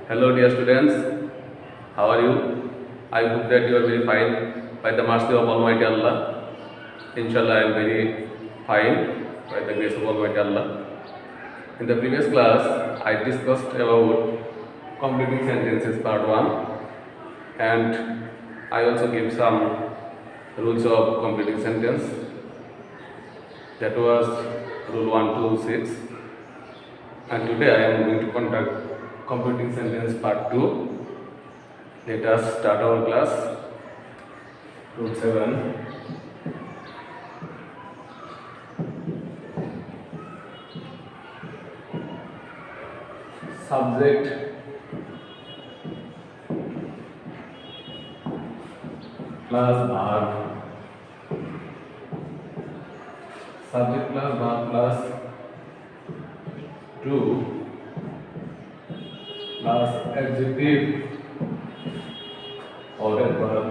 Hello, dear students. How are you? I hope that you are very fine by the mercy of Almighty Allah. Inshallah, I am very fine by the grace of Almighty Allah. In the previous class, I discussed about completing sentences part 1, and I also gave some rules of completing sentence. That was rule 1 to 6. And today I am going to conduct completing sentence part 2. Let us start our class. Rule 7. Subject plus verb. Subject plus verb plus to plus adjective or adverb.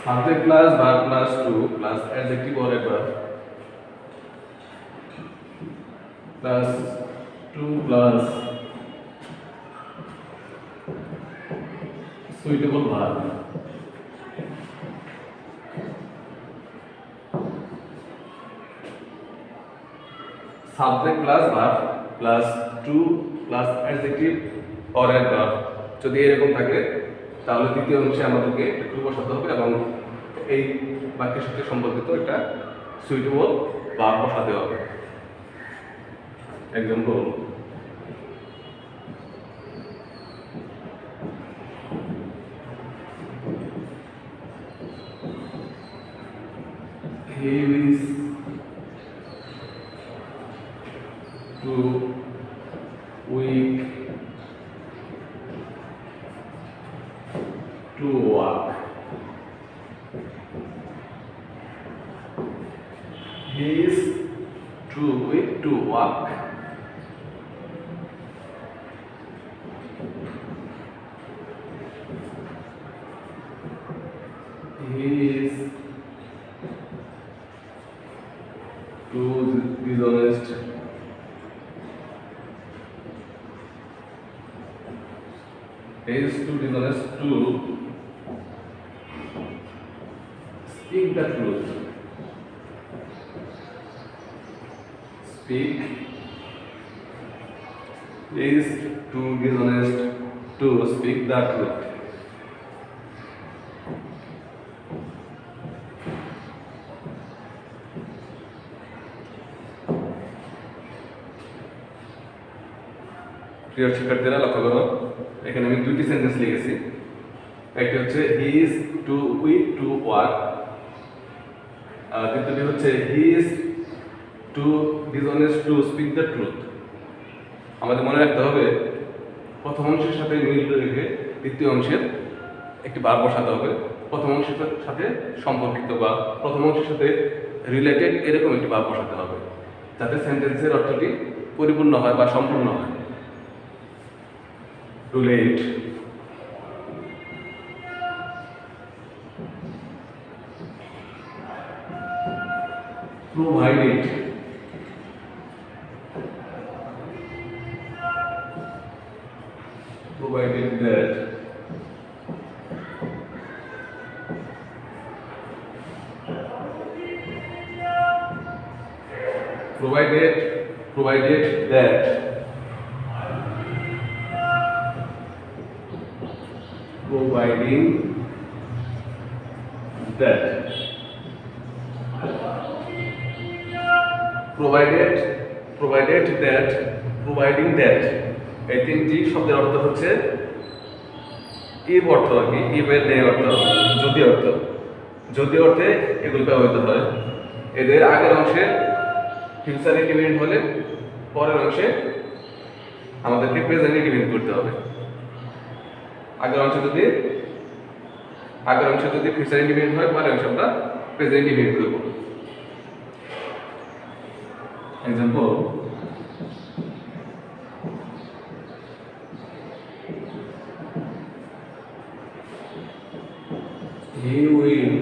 Subject plus verb plus to plus adjective or adverb plus to plus suitable verb. Subject plus verb plus to plus adjective or adverb যদি এরকম থাকে তাহলে দ্বিতীয় অংশে আমাদেরকে একটু বসাতে হবে এবং এই বাক্যের সাথে সম্পর্কিত একটা সুইটেবল ভার্ব বসাতে হবে। Example, he is too weak to walk. He is too weak to walk. He is too dishonest to speak the truth. Is too dishonest to speak the truth. প্রিয় শিক্ষার্থীরা লক্ষ্য করো, এখানে আমি দুটি সেন্টেন্স লিখেছি। একটি হচ্ছে he is too weak to work, দ্বিতীয়টি হচ্ছে he is too dishonest to speak the truth. আমাদের মনে রাখতে হবে প্রথম অংশের সাথে মিল রেখে দ্বিতীয় অংশের একটি ভার্ব বসাতে হবে, প্রথম অংশের সাথে সম্পর্কিত বা প্রথম অংশের সাথে রিলেটেড এরকম একটি ভার্ব বসাতে হবে যাতে সেন্টেন্সের অর্থটি পরিপূর্ণ হয় বা সম্পূর্ণ হয়। Rule 8. Provided that provided that providing that providing that এই তিনটি শব্দের অর্থ হচ্ছে ইফ অর্থ আর কি, ইফ এর নেই অর্থ, যদি অর্থে এগুলো ব্যবহৃত হয়। এদের আগের অংশে ফিউচার ইন্ডিপেন্ডেন্ট হলে পরের অংশে আমাদেরকে প্রেজেন্ট ইন্ডিপেন্ডেন্ট করতে হবে। আগের অংশে যদি ফিউচার ইন্ডিপেন্ডেন্ট হয় পরের অংশে আমরা প্রেজেন্ট ইন্ডিপেন্ডেন্ট করব। Example, he will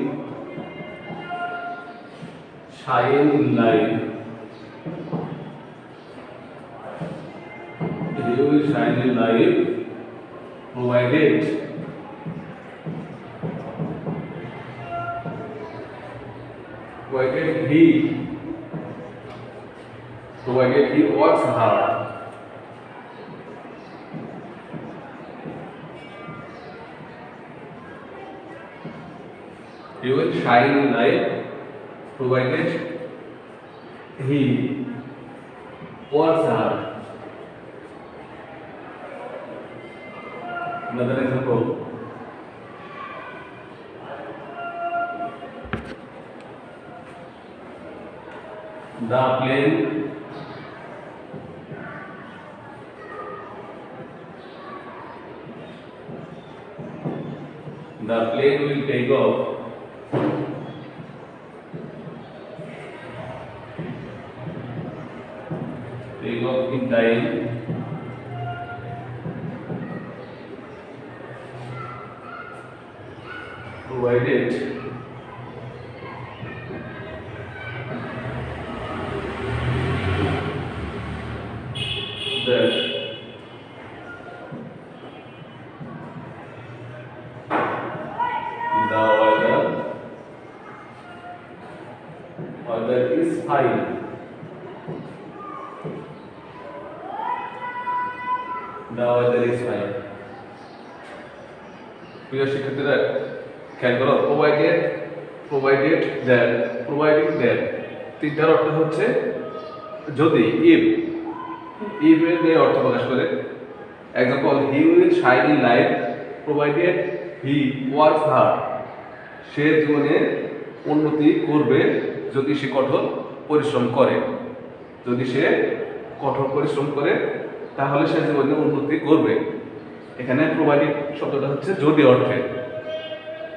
shine in life will shine a light provided he works hard. He will shine in life provided he works hard. Another example. The plane will take off in time provided that the weather is fine. The weather is fine. প্রিয় শিক্ষার্থীরা খেয়াল করো, provided that তিনটার অর্থ হচ্ছে যদি, if এর দিয়ে অর্থ প্রকাশ করে। Example, he will shine in life provided he works hard. সে জীবনে উন্নতি করবে যদি সে কঠোর পরিশ্রম করে। যদি সে কঠোর পরিশ্রম করে তাহলে সে জীবনে উন্নতি করবে। এখানে প্রোভাইডেড শব্দটা হচ্ছে যদি অর্থে।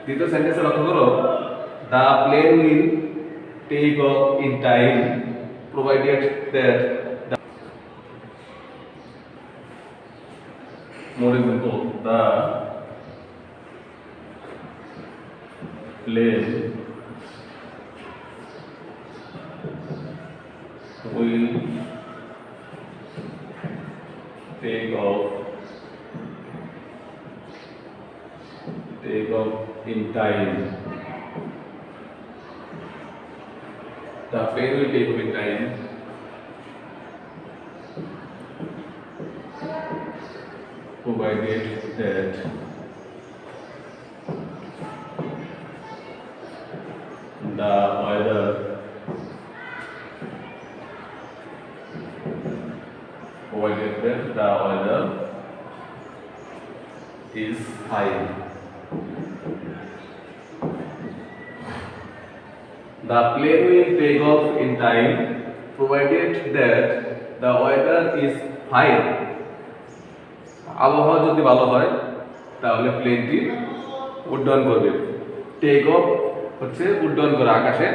দ্বিতীয় সেন্টেন্সে লক্ষ্য করো, the plane will take off in time provided that more example, the plane will take off in time. The plane will take off in time provided that the weather is fine. The plane will take off in time provided that the weather is fine. আবহাওয়া যদি ভালো হয় তাহলে প্লেনটি উড্ডয়ন করবে। Take off হচ্ছে উড্ডয়ন করা, আকাশে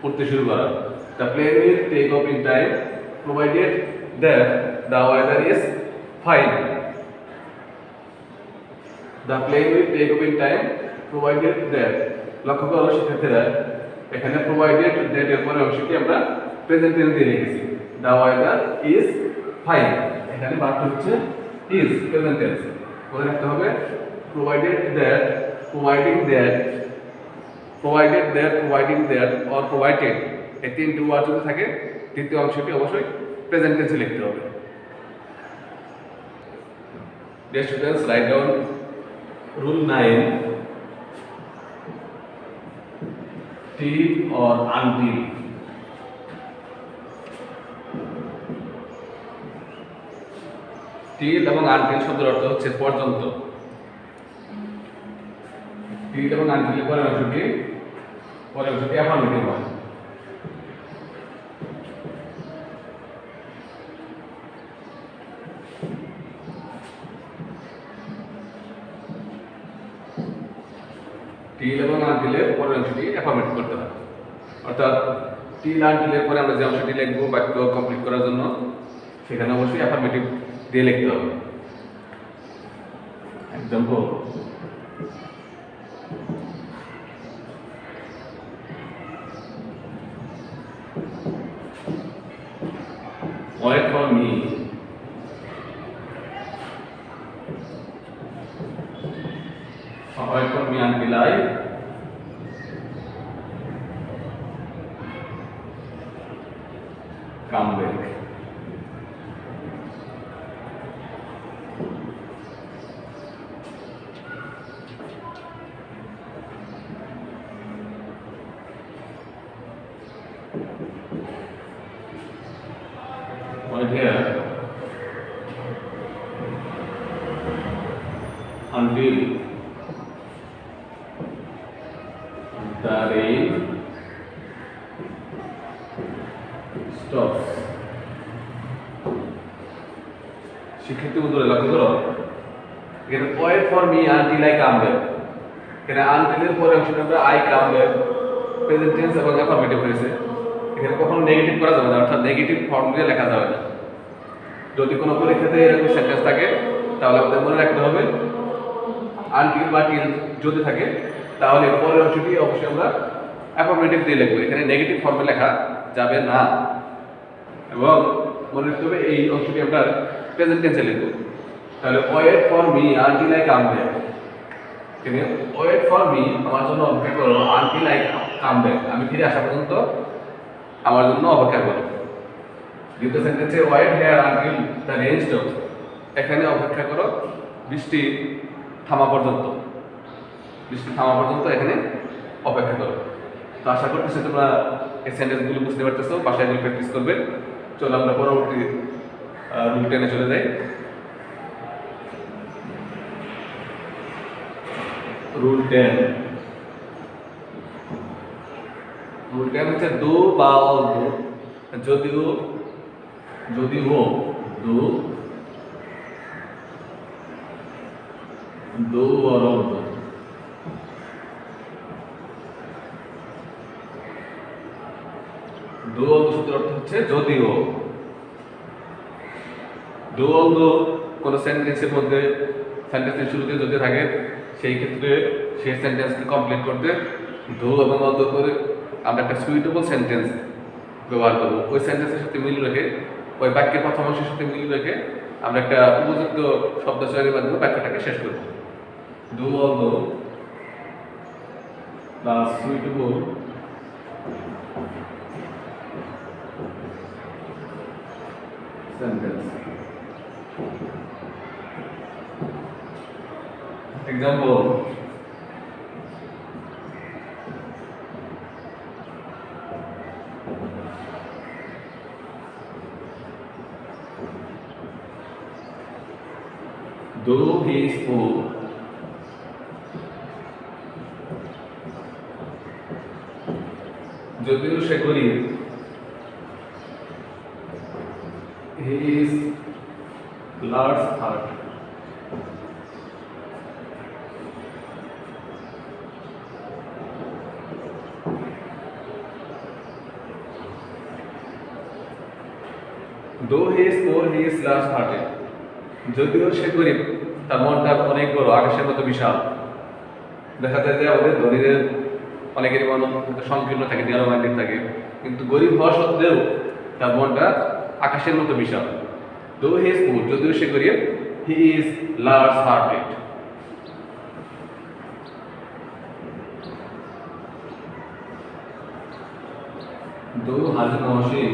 উড়তে শুরু করা। The plane will take off in time provided that the weather is fine. The plane will take off in time provided that. লক্ষ্য করো শিক্ষার্থীরা, এখানে প্রোভাইডেড দ্যাট এর পরে অংশটি আমরা প্রেজেন্ট টেন্স দিয়ে রেখেছি। দ্য ওয়েদার ইজ ফাইন, এখানে বাক্য হচ্ছে is present tense। মনে রাখতে হবে provided that providing that or provided এই তিনটি ওয়ার্ড যদি থাকে তৃতীয় অংশটি অবশ্যই প্রেজেন্ট টেন্সে লিখতে হবে। Dear students, write down rule 9 till or until। till এবং until শব্দের অর্থ হচ্ছে পর্যন্ত। till এবং until এর পরের অংশটি অ্যাফার্মেটিভ হয়। till এবং until এর পরের অংশটি অ্যাফার্মেটিভ করতে হয়। অর্থাৎ till until এর পরে আমরা যে অংশটি লিখব বাক্য কমপ্লিট করার জন্য, সেখানে অবশ্যই অ্যাফার্মেটিভ দিয়ে লিখতে হবে। Example, wait for me come back. Right here, until the rain stops. শিক্ষার্থী বন্ধুরা লক্ষ্য করো, এখানে wait for me until I come back. এখানে আনটিলের পরে অংশটা আমরা I come back, present tense এবং অ্যাফার্মেটিভ হয়েছে। এখানে কখনো নেগেটিভ করা যাবে না, অর্থাৎ নেগেটিভ ফর্ম দিয়ে লেখা যাবে না। যদি কোনো পরীক্ষাতে এরকম সেন্টেন্স থাকে তাহলে আমাদের মনে রাখতে হবে আনটিল বা টিল যদি থাকে তাহলে পরের অংশটি অবশ্যই আমরা অ্যাফার্মেটিভ দিয়ে লিখবো, এখানে নেগেটিভ ফর্মে লেখা যাবে না। এবং মনে রাখতে হবে এই অংশটি আমরা প্রেজেন্ট টেন্সে লিখবো। তাহলে wait for me until I come back, এখানে ওয়েট ফর মি আমার জন্য অপেক্ষা করো আনটিল আই কাম ব্যাক, আমি ফিরে আসা পর্যন্ত আমার জন্য অপেক্ষা করো। দ্বিতীয় সেন্টেন্সে wait here until the rain stops, এখানে অপেক্ষা করো বৃষ্টি থামা পর্যন্ত, বৃষ্টি থামা পর্যন্ত এখানে অপেক্ষা করো। তো আশা করতেছি তোমরা এই সেন্টেন্সগুলো বুঝতে পারতেছো, বাসায় এগুলো প্র্যাকটিস করবে। চলো আমরা পরবর্তী রুল 10 চলে যাই। রুল 10 হচ্ছে দো বা অলদো, যদিও দো or although। দো অলদো শব্দের অর্থ হচ্ছে যদিও। দো অলদো কোন সেন্টেন্সের মধ্যে সেন্টেন্সের শুরুতে যদি থাকে সেই ক্ষেত্রে সেই সেন্টেন্সকে কমপ্লিট করতে দো এবং অলদো করে আমরা একটা সুইটেবল সেন্টেন্স ব্যবহার করব। ওই সেন্টেন্সের সাথে মিল রেখে, ওই বাক্যের প্রথম অংশের সাথে মিল রেখে আমরা একটা উপযুক্ত শব্দ চয়নের মাধ্যমে বাক্যটাকে শেষ করব। দো অলদো বা suitable sentence. Example, though he is poor, যদিও সে গরিব, he is large heart, though he is poor he is large hearted, যদিও সে গরিব তার মনটা অনেক বড়, আকাশের মতো বিশাল। দেখা যায় যে আমাদের ধনীদের অনেকেরই মন সংকীর্ণ থাকে, ন্যারো মাইন্ডেড থাকে, কিন্তু গরিব হওয়া সত্ত্বেও তার মনটা আকাশের মতো বিশাল। though he is poor, যদিও সে গরিব, he is large hearted। though হাজিম Mohsin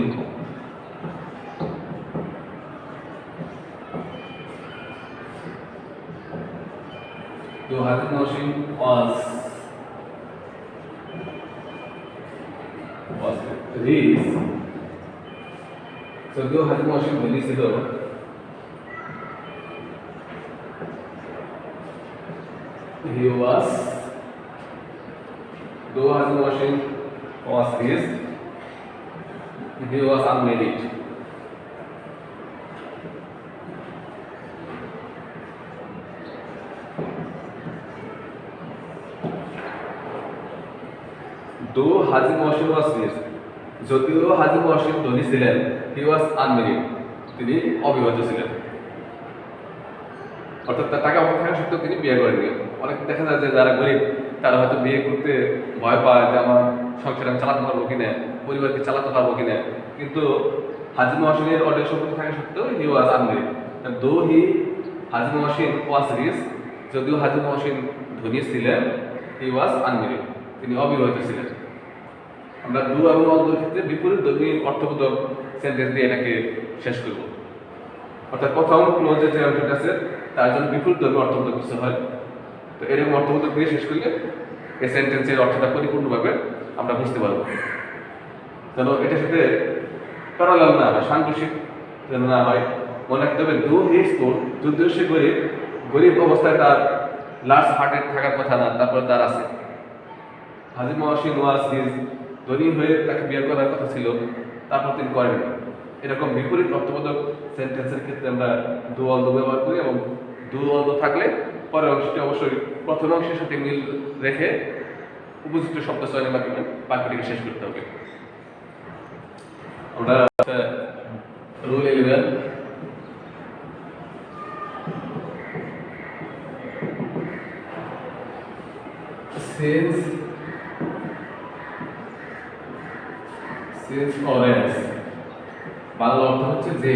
was rich, যদিও হাজিম মহসিন ধনী ছিল, though হাজিম Mohsin was rich, he was unmarried। though হাজিম Mohsin was rich, যদিও হাজিম মহসিন ধনী ছিলেন, he was unmarried, তিনি অবিবাহিত ছিলেন। অর্থাৎ তার টাকা পয়সা থাকা সত্ত্বেও তিনি বিয়ে করেননি। অনেক দেখা যায় যে যারা গরিব তারা হয়তো বিয়ে করতে ভয় পায় যে আমার সংসার আমি চালাতে পারবো কিনা, পরিবারকে চালাতে পারবো কিনা, কিন্তু হাজিম মহসিনের অনেক সম্পত্তি থাকা সত্ত্বেও he was unmarried। though হাজিম Mohsin was rich, যদিও হাজিম মহসিন ধনী ছিলেন, he was unmarried, তিনি অবিবাহিত ছিলেন। আমরা দু এবং অল্পের ক্ষেত্রে বিপরীত ধর্মী অর্থবোধক সেন্টেন্স দিয়ে এটাকে শেষ করব। অর্থাৎ প্রথম ক্লোজের যে অংশটা আছে তার জন্য বিপরীত ধর্মী অর্থবোধক কিছু হয়, তো এরকম অর্থবোধক দিয়ে শেষ করলে এই সেন্টেন্সের অর্থটা পরিপূর্ণভাবে আমরা বুঝতে পারবো। যেন এটার সাথে প্যারালাল না হয়, সাংঘর্ষিক যেন না হয়। মনে রাখতে হবে দু হিজ পোর, যদিও সে গরিব, গরিব অবস্থায় তার লাস্ট হার্টেড থাকার কথা না, তারপরে তার আছে। হাজি মহাসিন ওয়াজ হিজ, ধনী হয়ে তাকে বিয়ে করার কথা ছিল, তারপর তিনি করেন। এরকম বিপরীত অর্থবোধক সেন্টেন্সের ক্ষেত্রে আমরা দু অল্প ব্যবহার করি, এবং দু অল্প থাকলে পরের অংশটি অবশ্যই প্রথম অংশের সাথে মিল রেখে উপযুক্ত শব্দ চয়নের মাধ্যমে বাক্যটিকে শেষ করতে হবে। আমরা রুল 11 সিন্স অরেঞ্জ বাংলা অর্থ হচ্ছে যে।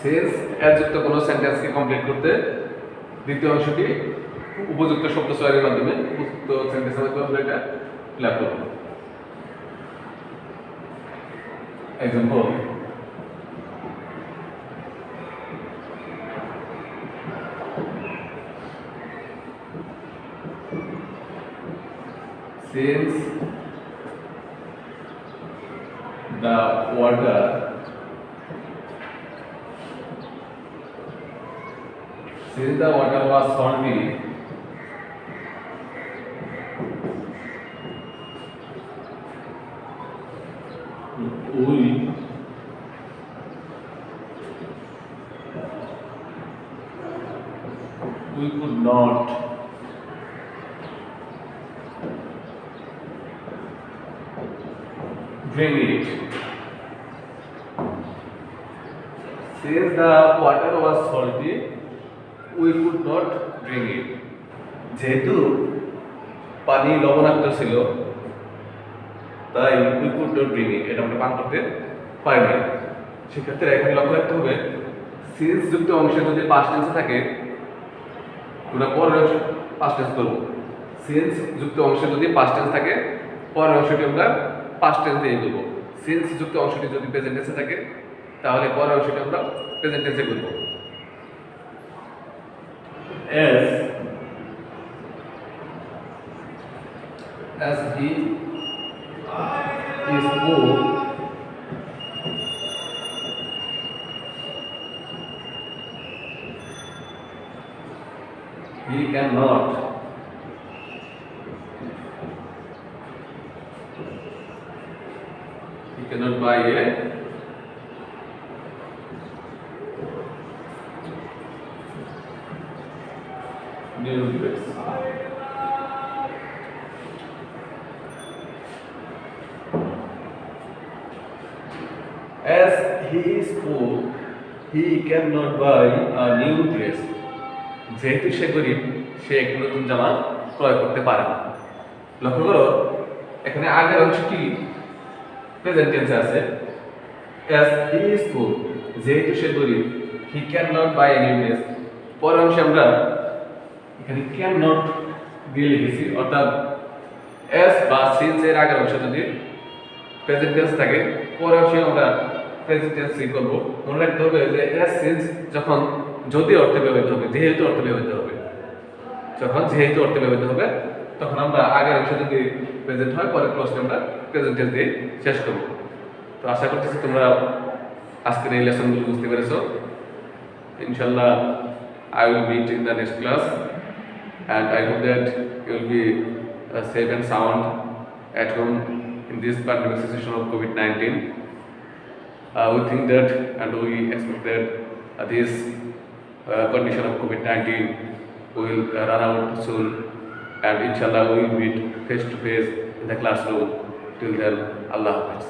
সেন্স এর যুক্ত কোনো সেন্টেন্সকে কমপ্লিট করতে দ্বিতীয় অংশটি উপযুক্ত শব্দ চয়নের মাধ্যমে উপযুক্ত সেন্টেন্সের মাধ্যমে আমরা এটা ফিল আপ করব। Example, since the water was salty, we could not drink it. Since the water was salty, we could not drink it. যেহেতু পানি লবণাক্ত ছিল তাই we could not drink it, এটা আমরা পান করতে পারিনি। সেক্ষেত্রে এখানে লক্ষ্য রাখতে হবে সিন্স যুক্ত অংশে যদি পাস্ট টেন্সে থাকে আমরা পরের অংশ পাস্ট টেন্স করব। সিন্স যুক্ত অংশে যদি পাস্ট টেন্স থাকে পরের অংশটি আমরা পাস্ট টেন্স দিয়ে করব। সিন্স যুক্ত অংশটি যদি প্রেজেন্ট টেন্সে থাকে তাহলে পরের অংশটি আমরা প্রেজেন্ট টেন্সে করব। as he is poor, he cannot buy a new dress. As he is poor, he cannot buy a new dress. যেহেতু সে গরিব, সে একটি নতুন জামা ক্রয় করতে পারে না। লক্ষ্য করো এখানে আগের অংশটি প্রেজেন্ট টেন্সে আছে। as he is poor, যেহেতু সে গরিব, he cannot buy a new dress। পরের অংশে আমরা এখানে cannot দিয়ে লিখেছি, অর্থাৎ as বা since এর আগের অংশ যদি প্রেজেন্ট টেন্স থাকে পরের অংশে আমরা প্রেজেন্ট টেন্স করব। মনে রাখতে হবে যে as since যখন যদি অর্থে ব্যবহৃত হবে, যেহেতু অর্থে ব্যবহৃত হবে, যখন যেহেতু অর্থে ব্যবহৃত হবে তখন আমরা আগের অংশ যদি প্রেজেন্ট হয় পরের ক্লোজটি আমরা প্রেজেন্ট টেন্স দিয়ে শেষ করব। তো আশা করতেছি তোমরা আজকের এই লেসনগুলো বুঝতে পেরেছো। ইনশাআল্লাহ I will meet in the next class and I hope that you will be safe and sound at home in this pandemic situation of COVID-19. We think that and we expect that this condition of COVID-19 will run out soon, and inshallah we will meet face to face in the classroom. Till then, Allah Hafiz.